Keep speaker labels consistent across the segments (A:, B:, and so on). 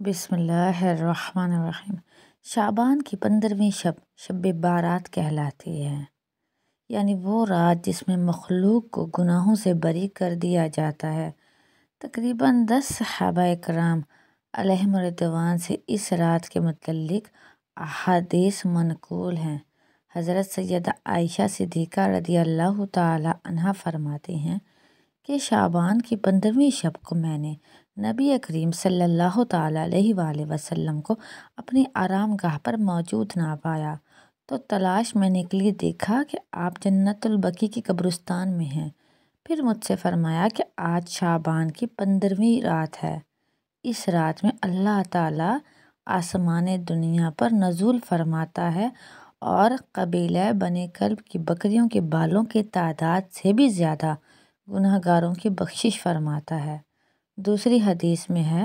A: بسم اللہ الرحمن الرحیم۔ شعبان کی 15ویں شب بارات کہلاتی ہے، یعنی وہ رات جس میں مخلوق کو گناہوں سے بری کر دیا جاتا ہے۔ تقریباً 10 صحابہ کرام علیہم رضوان سے اس رات کے متعلق احادیث منقول ہیں۔ حضرت سیدہ عائشہ صدیقہ رضی اللہ تعالی عنہا فرماتی ہیں کہ شعبان کی 15ویں شب کو میں نے نبی کریم صلی اللہ تعالی علیہ وآلہ وسلم کو اپنی آرام گاہ پر موجود نہ پایا، تو تلاش میں نکلی، دیکھا کہ آپ جنت البقیع کی قبرستان میں ہیں۔ پھر مجھ سے فرمایا کہ آج شعبان کی 15ویں رات ہے۔ اس رات میں اللہ تعالیٰ آسمان دنیا پر نزول فرماتا ہے اور قبیلہ بنی کلب کی بکریوں کے بالوں کی تعداد سے بھی زیادہ گناہ گاروں کی بخشش فرماتا ہے۔ دوسری حدیث میں ہے،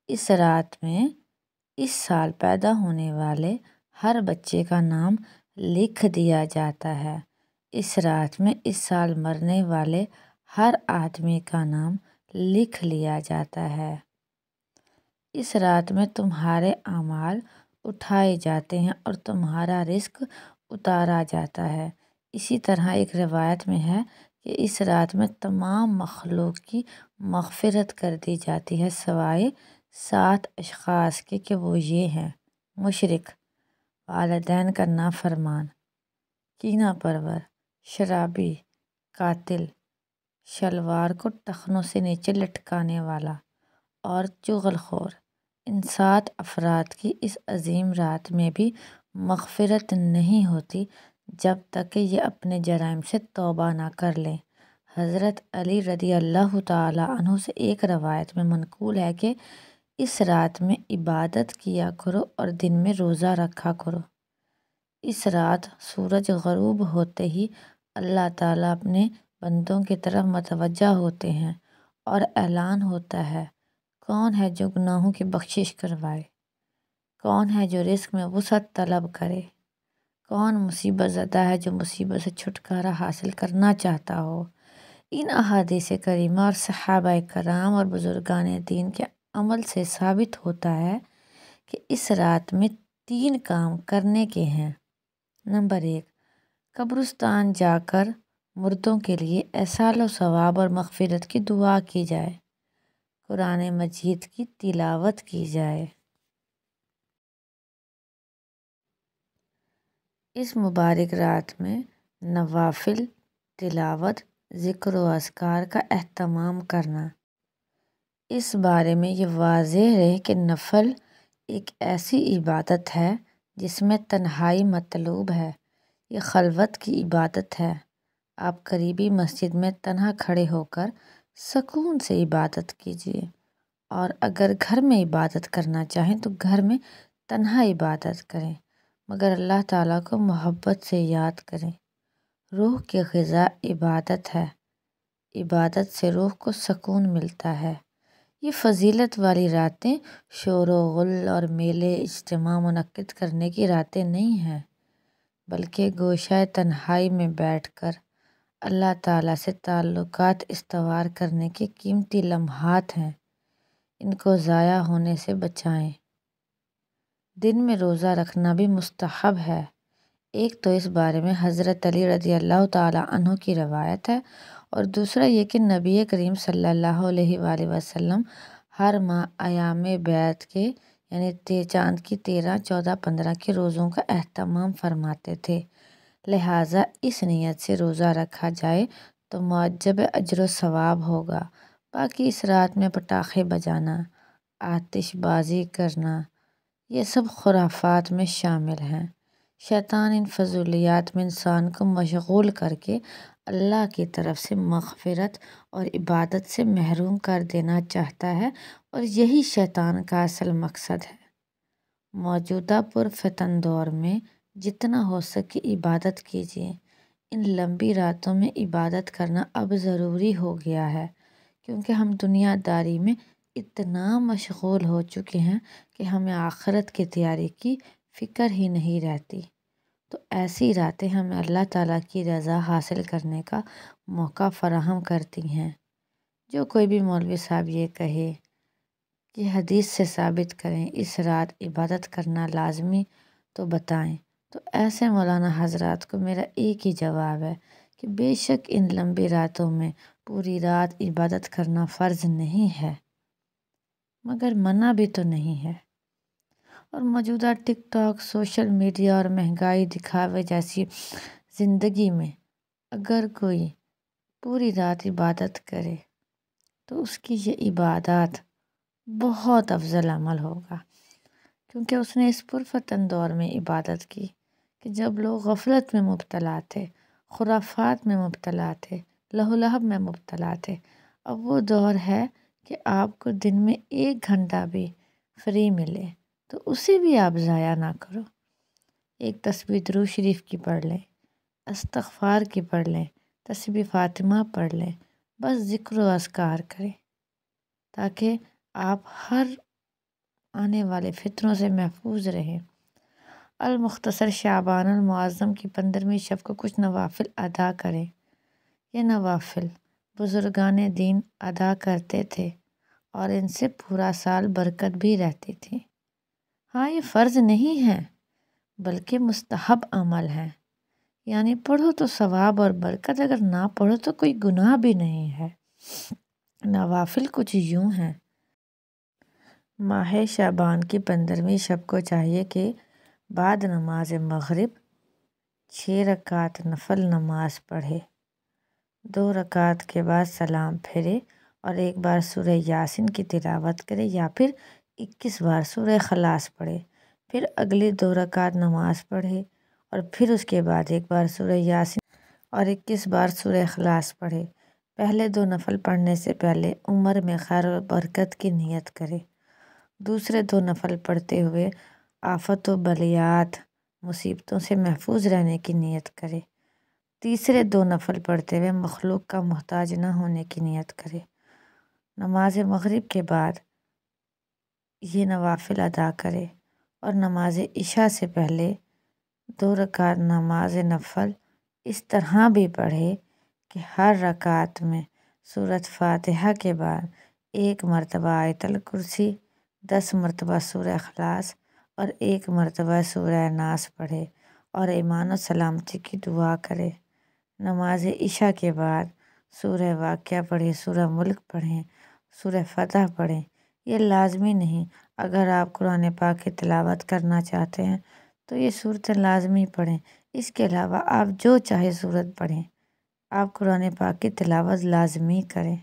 A: اس رات میں اس سال پیدا ہونے والے ہر بچے کا نام لکھ دیا جاتا ہے۔ اس رات میں اس سال مرنے والے ہر آدمی کا نام لکھ لیا جاتا ہے۔ اس رات میں تمہارے اعمال اٹھائے جاتے ہیں اور تمہارا رزق اتارا جاتا ہے۔ اسی طرح ایک روایت میں ہے کہ اس رات میں تمام مخلوق کی مغفرت کر دی جاتی ہے سوائے 7 اشخاص کے، کہ وہ یہ ہیں: مشرک، والدین کا نافرمان، کینہ پرور، شرابی، قاتل، شلوار کو ٹخنوں سے نیچے لٹکانے والا اور چغل خور۔ ان 7 افراد کی اس عظیم رات میں بھی مغفرت نہیں ہوتی جب تک کہ یہ اپنے جرائم سے توبہ نہ کر لیں۔ حضرت علی رضی اللہ تعالی عنہ سے ایک روایت میں منقول ہے کہ اس رات میں عبادت کیا کرو اور دن میں روزہ رکھا کرو۔ اس رات سورج غروب ہوتے ہی اللہ تعالیٰ اپنے بندوں کی طرف متوجہ ہوتے ہیں اور اعلان ہوتا ہے: کون ہے جو گناہوں کی بخشش کروائے؟ کون ہے جو رزق میں وسعت طلب کرے؟ کون مصیبت زدہ ہے جو مصیبت سے چھٹکارا حاصل کرنا چاہتا ہو؟ ان احادیث کریمہ اور صحابہ کرام اور بزرگان دین کے عمل سے ثابت ہوتا ہے کہ اس رات میں 3 کام کرنے کے ہیں۔ نمبر 1، قبرستان جا کر مردوں کے لیے ایصال و ثواب اور مغفرت کی دعا کی جائے، قرآن مجید کی تلاوت کی جائے۔ اس مبارک رات میں نوافل، تلاوت، ذکر و اذکار کا اہتمام کرنا۔ اس بارے میں یہ واضح رہے کہ نفل ایک ایسی عبادت ہے جس میں تنہائی مطلوب ہے۔ یہ خلوت کی عبادت ہے۔ آپ قریبی مسجد میں تنہا کھڑے ہو کر سکون سے عبادت کیجیے، اور اگر گھر میں عبادت کرنا چاہیں تو گھر میں تنہا عبادت کریں، مگر اللہ تعالیٰ کو محبت سے یاد کریں۔ روح کی غذا عبادت ہے۔ عبادت سے روح کو سکون ملتا ہے۔ یہ فضیلت والی راتیں شور و غل اور میلے اجتماع منعقد کرنے کی راتیں نہیں ہیں، بلکہ گوشہ تنہائی میں بیٹھ کر اللہ تعالیٰ سے تعلقات استوار کرنے کے قیمتی لمحات ہیں۔ ان کو ضائع ہونے سے بچائیں۔ دن میں روزہ رکھنا بھی مستحب ہے۔ ایک تو اس بارے میں حضرت علی رضی اللہ تعالی عنہ کی روایت ہے، اور دوسرا یہ کہ نبی کریم صلی اللہ علیہ وآلہ وسلم ہر ماہ ایام بیعت کے، یعنی چاند کی 13، 14، 15 کے روزوں کا اہتمام فرماتے تھے۔ لہٰذا اس نیت سے روزہ رکھا جائے تو معجب اجر و ثواب ہوگا۔ باقی اس رات میں پٹاخے بجانا، آتش بازی کرنا، یہ سب خرافات میں شامل ہیں۔ شیطان ان فضولیات میں انسان کو مشغول کر کے اللہ کی طرف سے مغفرت اور عبادت سے محروم کر دینا چاہتا ہے، اور یہی شیطان کا اصل مقصد ہے۔ موجودہ پرفتن دور میں جتنا ہو سکے عبادت کیجیے۔ ان لمبی راتوں میں عبادت کرنا اب ضروری ہو گیا ہے، کیونکہ ہم دنیا داری میں اتنا مشغول ہو چکے ہیں کہ ہمیں آخرت کی تیاری کی فکر ہی نہیں رہتی۔ تو ایسی راتیں ہمیں اللہ تعالیٰ کی رضا حاصل کرنے کا موقع فراہم کرتی ہیں۔ جو کوئی بھی مولوی صاحب یہ کہے کہ حدیث سے ثابت کریں، اس رات عبادت کرنا لازمی تو بتائیں۔ تو ایسے مولانا حضرات کو میرا ایک ہی جواب ہے کہ بے شک ان لمبی راتوں میں پوری رات عبادت کرنا فرض نہیں ہے، مگر منع بھی تو نہیں ہے۔ اور موجودہ ٹک ٹاک، سوشل میڈیا اور مہنگائی دکھاوے جیسی زندگی میں اگر کوئی پوری رات عبادت کرے تو اس کی یہ عبادات بہت افضل عمل ہوگا، کیونکہ اس نے اس پرفتن دور میں عبادت کی کہ جب لوگ غفلت میں مبتلا تھے، خرافات میں مبتلا تھے، لہو لہب میں مبتلا تھے۔ اب وہ دور ہے کہ آپ کو دن میں 1 گھنٹہ بھی فری ملے تو اسے بھی آپ ضائع نہ کرو۔ ایک تسبیح درود شریف کی پڑھ لیں، استغفار کی پڑھ لیں، تسبیح فاطمہ پڑھ لیں، بس ذکر و اذکار کریں تاکہ آپ ہر آنے والے فتنوں سے محفوظ رہیں۔ المختصر شعبان المعظم کی 15ویں شب کو کچھ نوافل ادا کریں۔ یہ نوافل بزرگان دین ادا کرتے تھے اور ان سے پورا سال برکت بھی رہتی تھی۔ ہاں، یہ فرض نہیں ہے بلکہ مستحب عمل ہے، یعنی پڑھو تو ثواب اور برکت، اگر نہ پڑھو تو کوئی گناہ بھی نہیں ہے۔ نوافل کچھ یوں ہیں۔ ماہ شعبان کی 15ویں شب کو چاہیے کہ بعد نماز مغرب 6 رکعت نفل نماز پڑھے، 2 رکعت کے بعد سلام پھیرے اور 1 بار سورہ یاسین کی تلاوت کرے یا پھر 21 بار سورہ اخلاص پڑھے، پھر اگلی 2 رکعت نماز پڑھے اور پھر اس کے بعد 1 بار سورہ یاسین اور 21 بار سورہ اخلاص پڑھے۔ پہلے 2 نفل پڑھنے سے پہلے عمر میں خیر و برکت کی نیت کرے، دوسرے 2 نفل پڑھتے ہوئے آفت و بلیات مصیبتوں سے محفوظ رہنے کی نیت کرے، تیسرے 2 نفل پڑھتے ہوئے مخلوق کا محتاج نہ ہونے کی نیت کرے۔ نماز مغرب کے بعد یہ نوافل ادا کرے اور نماز عشاء سے پہلے 2 رکعت نماز نفل اس طرح بھی پڑھے کہ ہر رکعت میں سورۃ فاتحہ کے بعد 1 مرتبہ آیت الکرسی، 10 مرتبہ سورہ اخلاص اور 1 مرتبہ سورہ ناس پڑھے اور ایمان و سلامتی کی دعا کرے۔ نماز عشاء کے بعد سورہ واقعہ پڑھیں، سورہ ملک پڑھیں، سورہ فتح پڑھیں۔ یہ لازمی نہیں، اگر آپ قرآن پاک کی تلاوت کرنا چاہتے ہیں تو یہ صورتیں لازمی پڑھیں، اس کے علاوہ آپ جو چاہے صورت پڑھیں۔ آپ قرآن پاک کی تلاوت لازمی کریں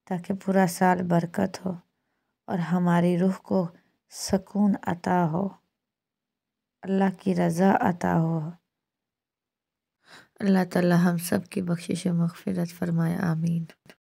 A: تاکہ پورا سال برکت ہو اور ہماری روح کو سکون عطا ہو، اللہ کی رضا عطا ہو۔ اللہ تعالی ہم سب کی بخشش و مغفرت فرمائے، آمین۔